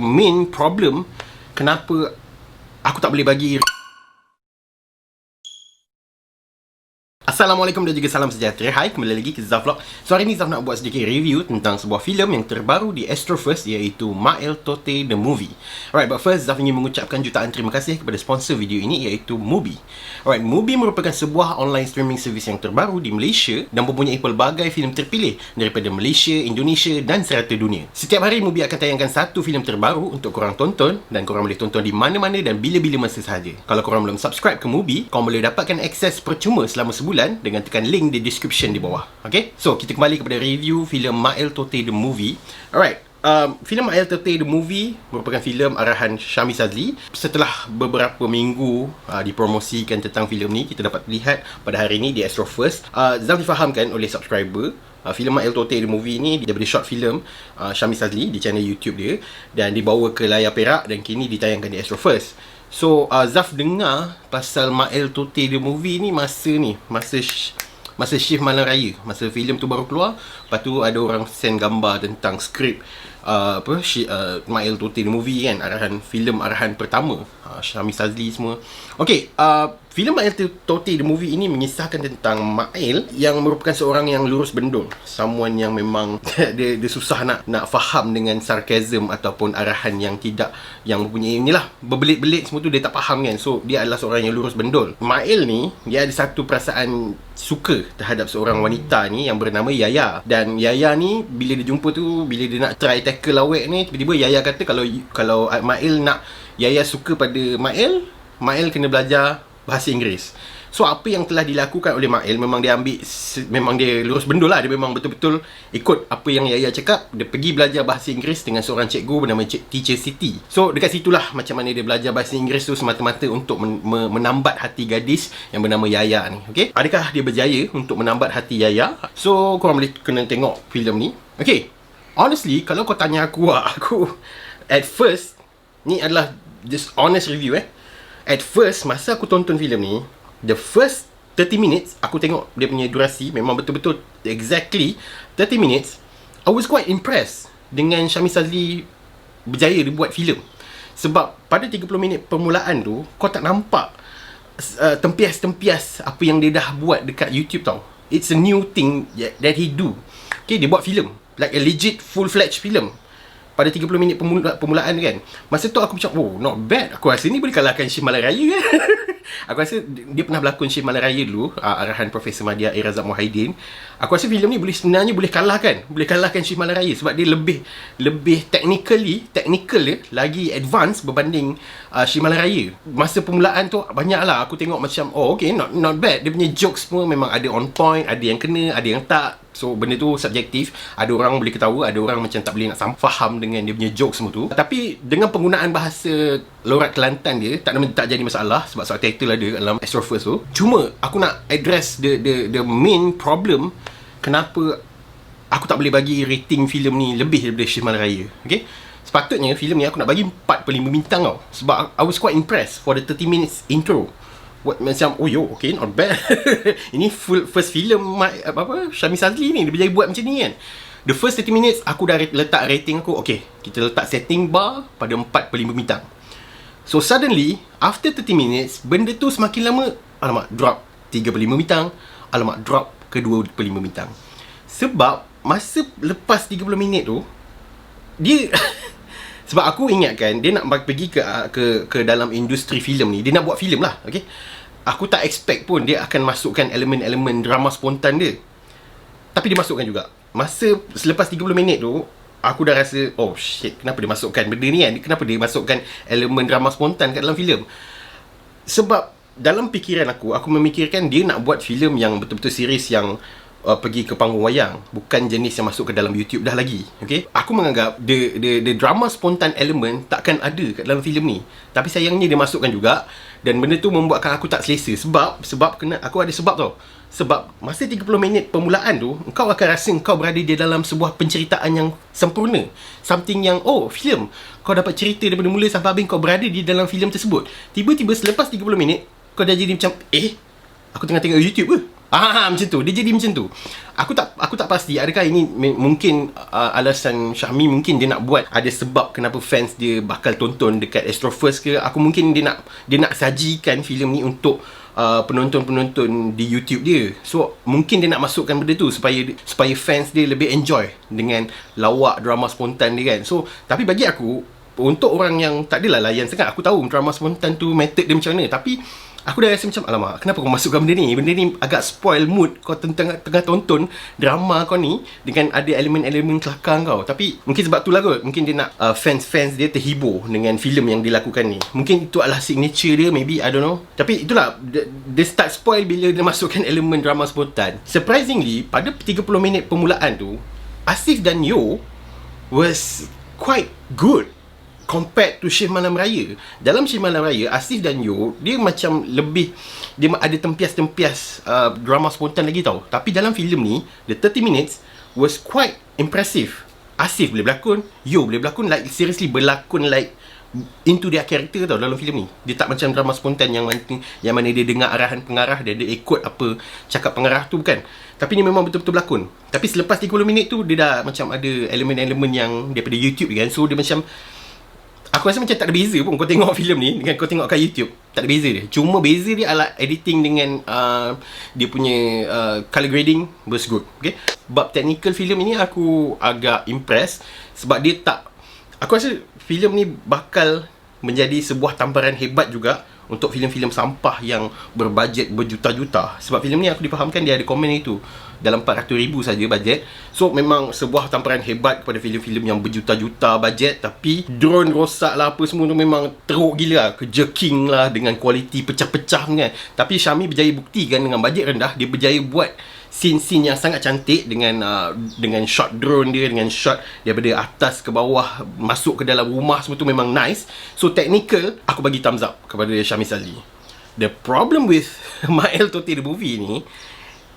main problem kenapa aku tak boleh bagi. Assalamualaikum dan juga salam sejahtera. Hai, kembali lagi ke Zaf Vlog. So hari ni Zaf nak buat sedikit review tentang sebuah filem yang terbaru di Astroverse, iaitu Mael Tote The Movie. Alright, but first Zaf ingin mengucapkan jutaan terima kasih kepada sponsor video ini, iaitu Mubi. Alright, Mubi merupakan sebuah online streaming service yang terbaru di Malaysia dan mempunyai pelbagai filem terpilih daripada Malaysia, Indonesia dan serata dunia. Setiap hari Mubi akan tayangkan satu filem terbaru untuk korang tonton, dan korang boleh tonton di mana-mana dan bila-bila masa sahaja. Kalau korang belum subscribe ke Mubi, korang boleh dapatkan akses percuma selama sebulan dengan tekan link di description di bawah. Okay, so kita kembali kepada review filem Mael Tote The Movie. Alright, filem Mael Tote The Movie merupakan filem arahan Syami Sazli. Setelah beberapa minggu dipromosikan tentang filem ni, kita dapat lihat pada hari ni di Astroverse. Zaf difahamkan oleh subscriber, filem Mael Tote The Movie ni daripada short filem Syami Sazli di channel YouTube dia, dan dibawa ke layar perak dan kini ditayangkan di Astroverse. So Zaf dengar pasal Mael Tote The Movie ni masa shift malam raya, masa filem tu baru keluar. Lepas tu ada orang send gambar tentang skrip Mael Tote The Movie kan, filem arahan pertama Syami Sazli semua. Okay, filem Mael Tote The Movie ini mengisahkan tentang Mael yang merupakan seorang yang lurus bendul, someone yang memang dia susah nak faham dengan sarkasm ataupun arahan yang mempunyai inilah berbelit-belit semua tu, dia tak faham kan. So dia adalah seorang yang lurus bendul. Mael ni dia ada satu perasaan suka terhadap seorang wanita ni yang bernama Yaya. Dan Yaya ni bila dia jumpa tu, bila dia nak try tackle lawak ni, tiba-tiba Yaya kata kalau Mael nak Yaya suka pada Mael kena belajar bahasa Inggeris. So apa yang telah dilakukan oleh Mael, memang dia lurus bendul lah. Dia memang betul-betul ikut apa yang Yaya cakap. Dia pergi belajar bahasa Inggeris dengan seorang cikgu bernama Teacher Siti. So dekat situlah macam mana dia belajar bahasa Inggeris tu semata-mata untuk menambat hati gadis yang bernama Yaya ni. Okay, adakah dia berjaya untuk menambat hati Yaya? So korang boleh kena tengok filem ni. Okay, honestly kalau kau tanya aku at first, ni adalah just honest review At first, masa aku tonton filem ni, the first 30 minutes, aku tengok dia punya durasi, memang betul-betul exactly 30 minutes, I was quite impressed dengan Syami Sazli berjaya dia buat filem. Sebab pada 30 minit permulaan tu, kau tak nampak tempias-tempias apa yang dia dah buat dekat YouTube tau. It's a new thing that he do. Okay, dia buat filem, like a legit full-fledged filem pada 30 minit permulaan kan. Masa tu aku macam, oh not bad. Aku rasa ni boleh kalahkan Shift Malam Raya kan. Aku rasa dia pernah berlakon Shift Malam Raya dulu, arahan Profesor Madya Razak Muhaiddin. Aku rasa filem ni sebenarnya boleh kalahkan Shift Malam Raya, sebab dia lebih technical dia lagi advance berbanding Shift Malam Raya. Masa permulaan tu banyak lah aku tengok macam, oh okay, not bad. Dia punya jokes semua memang ada on point, ada yang kena, ada yang tak. So benda tu subjektif. Ada orang boleh ketawa, ada orang macam tak boleh nak faham dengan dia punya jokes semua tu. Tapi dengan penggunaan bahasa lorat Kelantan dia, tak jadi masalah sebab subtitle ada dalam Astroverse tu. Cuma aku nak address the main problem kenapa aku tak boleh bagi rating filem ni lebih daripada Shift Malam Raya. Okay, sepatutnya filem ni aku nak bagi 4/5 bintang tau. Sebab I was quite impressed for the 30 minutes intro. Macam, oh yo, okay, not bad. Ini first film Syami Sazli ni, dia berjaya buat macam ni kan. The first 30 minutes aku dah letak rating aku, okay, kita letak setting bar pada 4/5 bintang. So suddenly after 30 minutes, benda tu semakin lama, alamak, drop 3/5 bintang, alamak, drop ke 2/5 bintang. Sebab masa lepas 30 minit tu, dia sebab aku ingatkan dia nak pergi ke dalam industri filem ni, dia nak buat filem lah. Okay, aku tak expect pun dia akan masukkan elemen-elemen drama spontan dia, tapi dia masukkan juga. Masa selepas 30 minit tu, aku dah rasa, oh shit, kenapa dia masukkan benda ni kan? Kenapa dia masukkan elemen drama spontan kat dalam filem? Sebab dalam fikiran aku memikirkan dia nak buat filem yang betul-betul series yang pergi ke panggung wayang, bukan jenis yang masuk ke dalam YouTube dah lagi. Okay, aku menganggap the drama spontan element takkan ada kat dalam filem ni, tapi sayangnya dia masukkan juga. Dan benda tu membuatkan aku tak selesa. Sebab aku ada sebab tau. Sebab masa 30 minit permulaan tu, kau akan rasa kau berada di dalam sebuah penceritaan yang sempurna, something yang, oh, filem, kau dapat cerita daripada mula sampai habis, kau berada di dalam filem tersebut. Tiba-tiba selepas 30 minit kau dah jadi macam, aku tengah tengok YouTube ke? Macam tu. Dia jadi macam tu. Aku tak pasti adakah ini mungkin alasan Syahmi mungkin dia nak buat ada sebab kenapa fans dia bakal tonton dekat Astroverse ke. Aku mungkin dia nak sajikan filem ni untuk penonton-penonton di YouTube dia. So mungkin dia nak masukkan benda tu supaya fans dia lebih enjoy dengan lawak drama spontan dia kan. So tapi bagi aku, untuk orang yang tak adalah layan sangat, aku tahu drama spontan tu method dia macam mana, tapi aku dah rasa macam, alamak, kenapa kau masukkan benda ni? Benda ni agak spoil mood kau tengah tonton drama kau ni dengan ada elemen-elemen kelakar kau. Tapi mungkin sebab tu lah kot, mungkin dia nak fans-fans dia terhibur dengan filem yang dilakukan ni. Mungkin itu adalah signature dia, maybe, I don't know. Tapi itulah, dia start spoil bila dia masukkan elemen drama spontan. Surprisingly, pada 30 minit permulaan tu, Asif dan Yo was quite good compared to Shift Malam Raya. Dalam Shift Malam Raya, Asif dan Yo, dia macam lebih, dia ada tempias-tempias drama spontan lagi tau. Tapi dalam filem ni, the 30 minutes was quite impressive. Asif boleh berlakon, Yo boleh berlakon, like seriously berlakon like into their character tau dalam filem ni. Dia tak macam drama spontan yang mana dia dengar arahan pengarah dia ikut apa cakap pengarah tu, bukan. Tapi ni memang betul-betul berlakon. Tapi selepas 30 minit tu, dia dah macam ada elemen-elemen yang daripada YouTube kan. So dia macam, aku rasa macam tak ada beza pun kau tengok filem ni dengan kau tengok kat YouTube. Tak ada beza dia. Cuma beza dia adalah editing dengan dia punya color grading was good. Okay? Bab technical filem ini aku agak impressed sebab dia tak, aku rasa filem ni bakal menjadi sebuah tamparan hebat juga untuk filem-filem sampah yang berbajet berjuta-juta. Sebab filem ni aku difahamkan dia ada komen itu dalam 400,000 saja bajet. So memang sebuah tamparan hebat kepada filem-filem yang berjuta-juta bajet, tapi drone rosak lah apa semua tu memang teruk gila, kejerking lah dengan kualiti pecah-pecah kan. Tapi Syahmi berjaya buktikan dengan bajet rendah dia berjaya buat scene-scene yang sangat cantik dengan shot drone dia, dengan shot daripada atas ke bawah masuk ke dalam rumah, semua tu memang nice. So technical aku bagi thumbs up kepada Syahmi Sazli. The problem with Ma El Tote the movie ni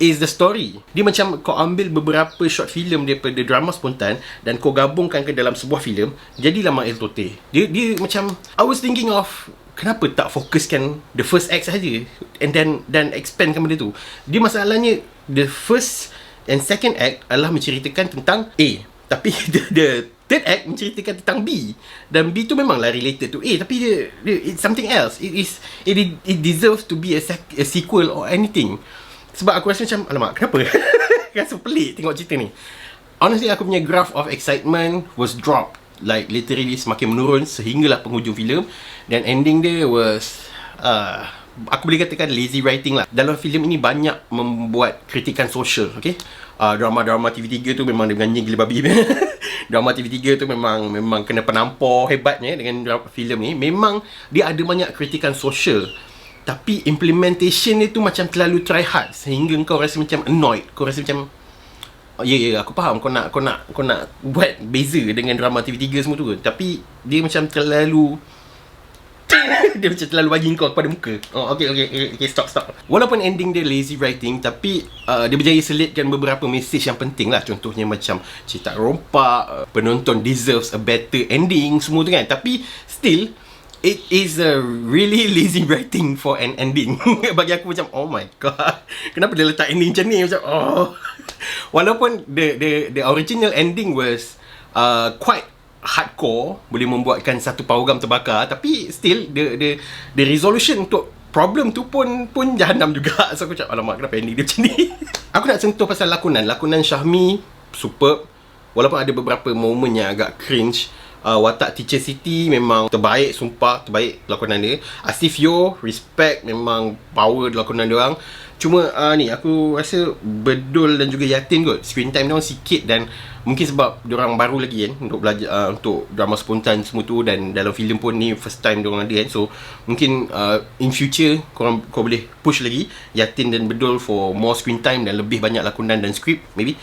is the story. Dia macam kau ambil beberapa short film daripada drama spontan dan kau gabungkan ke dalam sebuah filem, jadilah Ma El Tote. Dia macam, I was thinking of, kenapa tak fokuskan the first act saja and then expandkan benda tu. Dia masalahnya the first and second act adalah menceritakan tentang A, tapi the third act menceritakan tentang B, dan B tu memanglah related to A, tapi dia it's something else. It deserves to be a sequel or anything. Sebab aku rasa macam, alamak, kenapa? Rasa pelik tengok cerita ni. Honestly, aku punya graph of excitement was dropped, like literally semakin menurun sehinggalah penghujung filem. Dan ending dia was aku boleh katakan lazy writing lah. Dalam filem ini banyak membuat kritikan sosial, okay? Drama-drama TV3 tu memang dia menyanyi gila babi. Drama TV3 tu memang kena penampar hebatnya dengan filem ni. Memang dia ada banyak kritikan sosial, tapi implementation dia tu macam terlalu try hard sehingga kau rasa macam annoyed. Kau rasa macam, ya, aku faham kau nak buat beza dengan drama TV3 semua tu, tapi dia macam terlalu dia macam terlalu bagi kau kepada muka. Okay, stop. Walaupun ending dia lazy writing, tapi dia berjaya selitkan beberapa message yang penting lah. Contohnya macam cerita rompak, penonton deserves a better ending, semua tu kan. Tapi still, it is a really lazy writing for an ending. Bagi aku macam, oh my god, kenapa dia letak ending macam ni? Macam, walaupun the original ending was quite hardcore, boleh membuatkan satu program terbakar, tapi still the resolution untuk problem tu pun jahanam juga. So aku cakap, alamak, kenapa ending dia macam ni? Aku nak sentuh pasal lakonan Syahmi superb, walaupun ada beberapa momen yang agak cringe. Watak Teacher Siti memang terbaik, sumpah terbaik lakonan dia. Asif Yo, respect, memang power lakonan dia orang. Cuma ni aku rasa Bedul dan juga Yatin kot, screen time dia orang sikit, dan mungkin sebab dia orang baru lagi kan untuk belajar untuk drama spontan semua tu, dan dalam filem pun ni first time dia orang ada kan. So mungkin in future kau boleh push lagi Yatin dan Bedul for more screen time dan lebih banyak lakonan dan skrip maybe.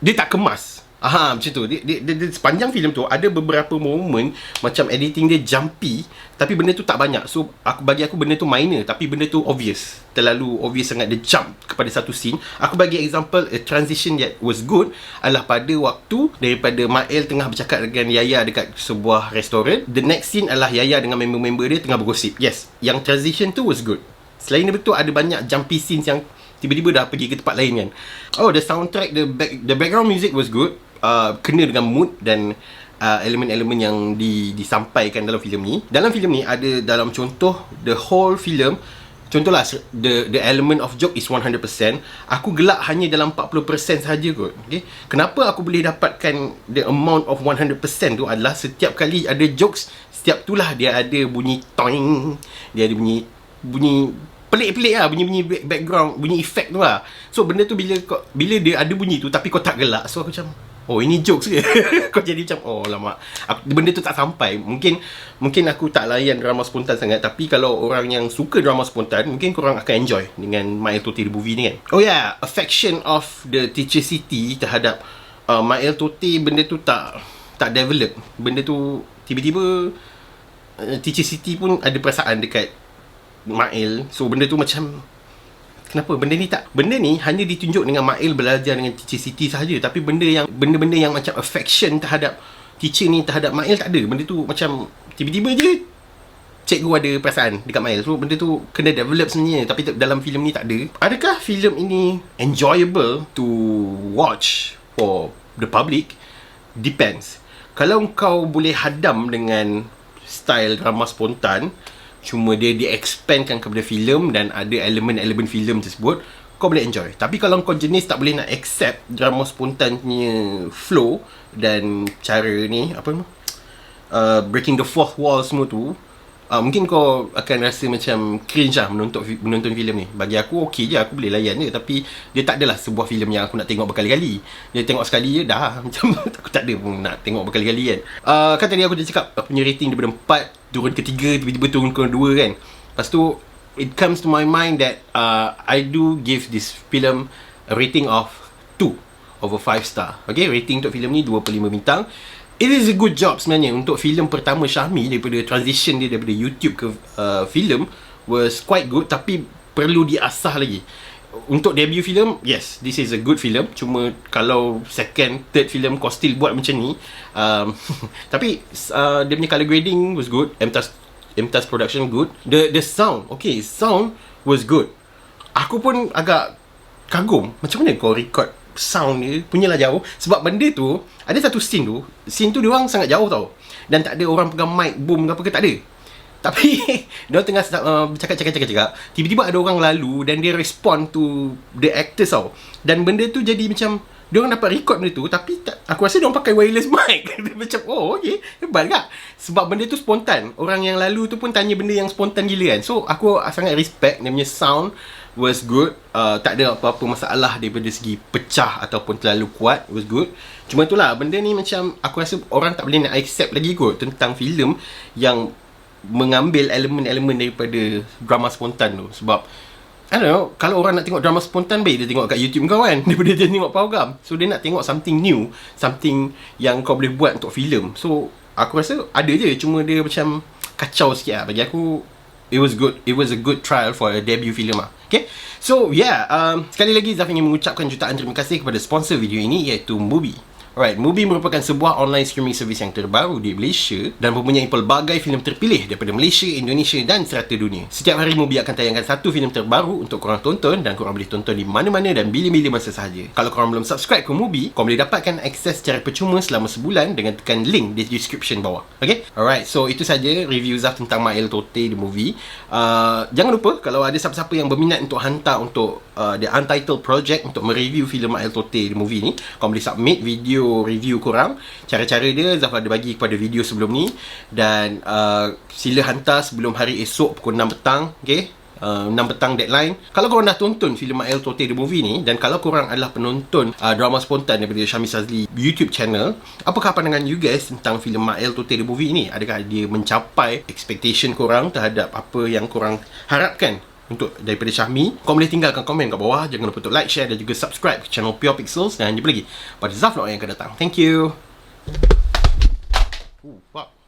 Dia tak kemas. Macam tu. Dia sepanjang filem tu ada beberapa momen macam editing dia jumpy, tapi benda tu tak banyak. So bagi aku benda tu minor, tapi benda tu obvious. Terlalu obvious sangat dia jump kepada satu scene. Aku bagi example, a transition that was good adalah pada waktu daripada Mael tengah bercakap dengan Yaya dekat sebuah restoran. The next scene adalah Yaya dengan member-member dia tengah bergosip. Yes, yang transition tu was good. Selain itu ada banyak jumpy scenes yang tiba-tiba dah pergi ke tempat lain kan. Oh, the soundtrack, the background music was good. Kena dengan mood dan elemen-elemen yang disampaikan dalam filem ni. Dalam filem ni ada dalam contoh the whole film, contohlah the element of joke is 100%. Aku gelak hanya dalam 40% sahaja kot. Okay? Kenapa aku boleh dapatkan the amount of 100% tu adalah setiap kali ada jokes, setiap itulah dia ada bunyi toing, dia ada bunyi pelik-pelik lah, bunyi background, bunyi efek tu lah. So benda tu bila dia ada bunyi tu tapi kau tak gelak, so aku macam, oh ini jokes ke? Kau jadi macam, oh lama benda tu tak sampai. Mungkin aku tak layan drama spontan sangat, tapi kalau orang yang suka drama spontan, mungkin korang akan enjoy dengan My Tote the movie ni kan. Oh yeah, affection of the teacher Siti terhadap Mael Tote, benda tu tak develop. Benda tu tiba-tiba teacher Siti pun ada perasaan dekat Mael. So benda tu macam, kenapa benda ni hanya ditunjuk dengan Mael belajar dengan teacher Siti sahaja, tapi benda-benda yang macam affection terhadap teacher ni terhadap Mael tak ada. Benda tu macam tiba-tiba je cikgu ada perasaan dekat Mael. So benda tu kena develop sebenarnya, tapi dalam filem ni tak ada. Adakah filem ini enjoyable to watch for the public? Depends. Kalau kau boleh hadam dengan style drama spontan, cuma dia di-expandkan kepada filem dan ada elemen-elemen filem tersebut, kau boleh enjoy. Tapi kalau kau jenis tak boleh nak accept drama spontan punya flow dan cara ni, breaking the fourth wall semua tu, mungkin kau akan rasa macam cringe lah menonton filem ni. Bagi aku okey je, aku boleh layan je, tapi dia tak adalah sebuah filem yang aku nak tengok berkali-kali. Dia tengok sekali je dah macam aku tak ada pun nak tengok berkali-kali kan. Kan tadi aku dah cakap punya rating daripada 4 turun ke 3, tiba-tiba turun ke 2 kan. Lepas tu it comes to my mind that I do give this film a rating of 2 over 5 star. Okay, rating untuk filem ni 2/5 bintang. It is a good job sebenarnya untuk filem pertama Syahmi. Daripada transition dia daripada YouTube ke filem was quite good, tapi perlu diasah lagi. Untuk debut filem, yes, this is a good filem. Cuma kalau second, third filem kau still buat macam ni, tapi dia punya colour grading was good. MTAS production good. The sound, okay, sound was good. Aku pun agak kagum, macam mana kau record sound dia punyalah jauh. Sebab benda tu, ada satu scene tu diorang sangat jauh tau, dan tak ada orang pegang mic boom ke apa ke, tak ada. Tapi diorang tengah cakap, tiba-tiba ada orang lalu dan dia respond to the actors tau. Dan benda tu jadi macam diorang dapat record benda tu, tapi aku rasa diorang pakai wireless mic. Macam, oh okay, hebat tak? Sebab benda tu spontan. Orang yang lalu tu pun tanya benda yang spontan gila kan. So aku sangat respect dia punya sound was good. Tak ada apa-apa masalah daripada segi pecah ataupun terlalu kuat. It was good. Cuma itulah, benda ni macam aku rasa orang tak boleh nak accept lagi kot tentang filem yang mengambil elemen-elemen daripada drama spontan tu. Sebab I don't know, kalau orang nak tengok drama spontan, baik dia tengok kat YouTube kau kan, daripada dia tengok program. So dia nak tengok something new, something yang kau boleh buat untuk filem. So aku rasa ada je, cuma dia macam kacau sikit lah. Bagi aku, it was good. It was a good trial for a debut film lah. Okay, so yeah, sekali lagi Zaf ingin mengucapkan jutaan terima kasih kepada sponsor video ini, iaitu Mubi. Alright, Mubi merupakan sebuah online streaming service yang terbaru di Malaysia dan mempunyai pelbagai filem terpilih daripada Malaysia, Indonesia dan serata dunia. Setiap hari Mubi akan tayangkan satu filem terbaru untuk korang tonton, dan korang boleh tonton di mana-mana dan bila-bila masa sahaja. Kalau korang belum subscribe ke Mubi, korang boleh dapatkan akses secara percuma selama sebulan dengan tekan link di description bawah. Okay? Alright, so itu saja review Zaf tentang Mael Tote the movie. Jangan lupa, kalau ada siapa-siapa yang berminat untuk hantar untuk the Untitled Project untuk mereview filem Mael Tote the movie ni, korang boleh submit video review korang. Cara-cara dia Zaf ada bagi kepada video sebelum ni, dan sila hantar sebelum hari esok pukul 6 petang. Okay, 6 petang deadline. Kalau korang dah tonton filem Mael Tote the movie ni, dan kalau korang adalah penonton drama spontan daripada Syahmi Sazli YouTube channel, apakah pandangan you guys tentang filem Mael Tote the movie ni? Adakah dia mencapai expectation korang terhadap apa yang korang harapkan untuk daripada Syahmi? Kau boleh tinggalkan komen kat bawah. Jangan lupa untuk like, share dan juga subscribe ke channel Pure Pixels, dan jumpa lagi pada Zaf Vlog yang akan datang. Thank you. Fuck.